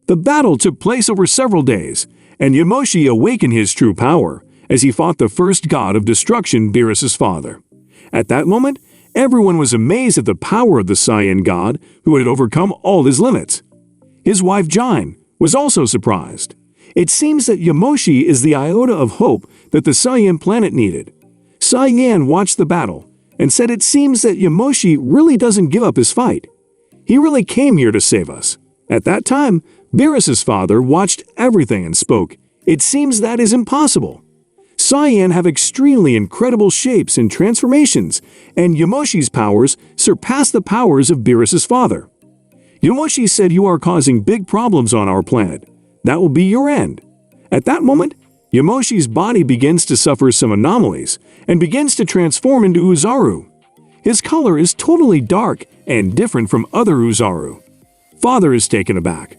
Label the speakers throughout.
Speaker 1: The battle took place over several days, and Yamoshi awakened his true power as he fought the first God of Destruction Beerus' father. At that moment, everyone was amazed at the power of the Saiyan God who had overcome all his limits. His wife Gine was also surprised. It seems that Yamoshi is the iota of hope that the Saiyan planet needed. Saiyan watched the battle and said it seems that Yamoshi really doesn't give up his fight. He really came here to save us. At that time, Beerus' father watched everything and spoke, "It seems that is impossible." Saiyan have extremely incredible shapes and transformations, and Yamoshi's powers surpass the powers of Beerus' father. Yamoshi said, "You are causing big problems on our planet. That will be your end." At that moment, Yamoshi's body begins to suffer some anomalies and begins to transform into Oozaru. His color is totally dark and different from other Oozaru. Father is taken aback.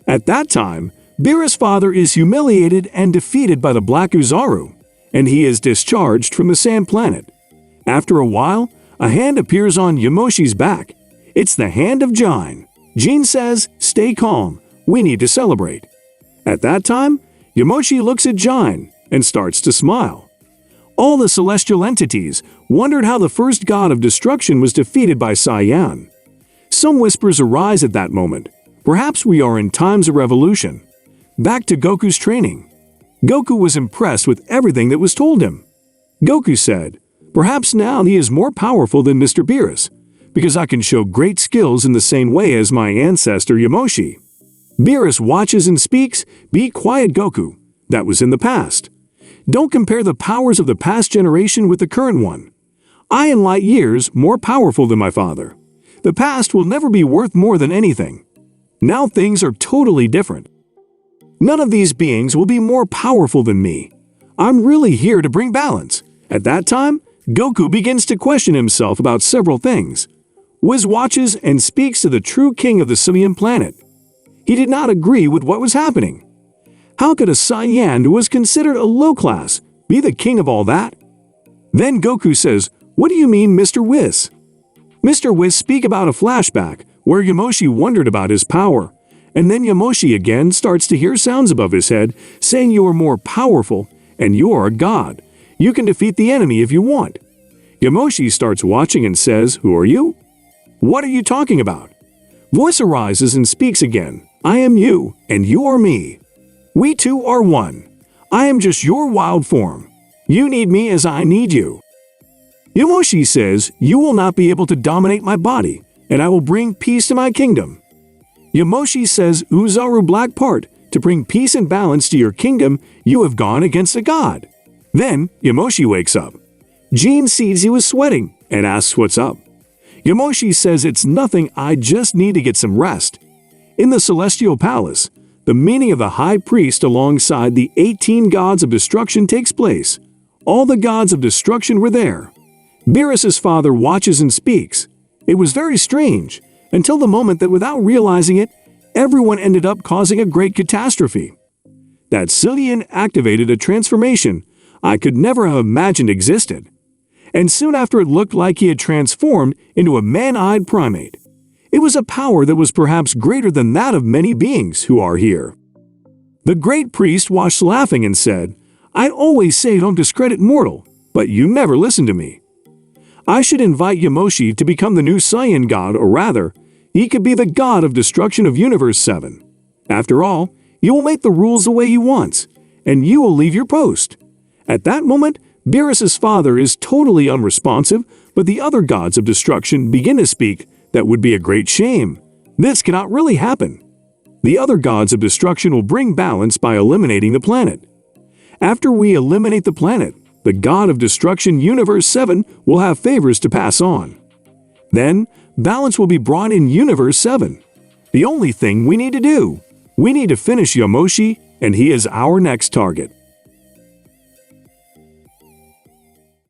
Speaker 1: At that time, Beerus' father is humiliated and defeated by the Black Oozaru, and he is discharged from the Sand Planet. After a while, a hand appears on Yamoshi's back. It's the hand of Gine. Gine says, "Stay calm, we need to celebrate." At that time, Yamoshi looks at Gine and starts to smile. All the celestial entities wondered how the first God of destruction was defeated by Saiyan. Some whispers arise at that moment. Perhaps we are in times of revolution. Back to Goku's training. Goku was impressed with everything that was told him. Goku said, "Perhaps now he is more powerful than Mr. Beerus, because I can show great skills in the same way as my ancestor Yamoshi." Beerus watches and speaks, "Be quiet, Goku. That was in the past. Don't compare the powers of the past generation with the current one. I am light years more powerful than my father. The past will never be worth more than anything. Now things are totally different. None of these beings will be more powerful than me. I'm really here to bring balance." At that time, Goku begins to question himself about several things. Wiz watches and speaks to the true king of the Saiyan planet. He did not agree with what was happening. How could a Saiyan who was considered a low class be the king of all that? Then Goku says, "What do you mean, Mr. Wiz?" Mr. Wiz speak about a flashback where Yamoshi wondered about his power, and then Yamoshi again starts to hear sounds above his head saying you are more powerful and you are a god. You can defeat the enemy if you want. Yamoshi starts watching and says, "Who are you? What are you talking about?" Voice arises and speaks again, "I am you and you are me. We two are one. I am just your wild form. You need me as I need you." Yamoshi says, "You will not be able to dominate my body, and I will bring peace to my kingdom." Yamoshi says, "Oozaru Black Part, to bring peace and balance to your kingdom, you have gone against a god." Then Yamoshi wakes up. Gine sees he was sweating and asks what's up. Yamoshi says, "It's nothing, I just need to get some rest." In the Celestial Palace, the meeting of the High Priest alongside the 18 gods of destruction takes place. All the gods of destruction were there. Beerus' father watches and speaks. It was very strange, until the moment that without realizing it, everyone ended up causing a great catastrophe. That Saiyan activated a transformation I could never have imagined existed. And soon after it looked like he had transformed into a man-eyed primate. It was a power that was perhaps greater than that of many beings who are here. The great priest watched laughing and said, "I always say don't discredit mortal, but you never listen to me. I should invite Yamoshi to become the new Saiyan God, or rather, he could be the God of Destruction of Universe 7. After all, you will make the rules the way he wants, and you will leave your post." At that moment, Beerus' father is totally unresponsive, but the other gods of destruction begin to speak. That would be a great shame. This cannot really happen. The other gods of destruction will bring balance by eliminating the planet. After we eliminate the planet, the God of Destruction Universe 7 will have favors to pass on. Then, balance will be brought in Universe 7. The only thing we need to do, we need to finish Yamoshi, and he is our next target.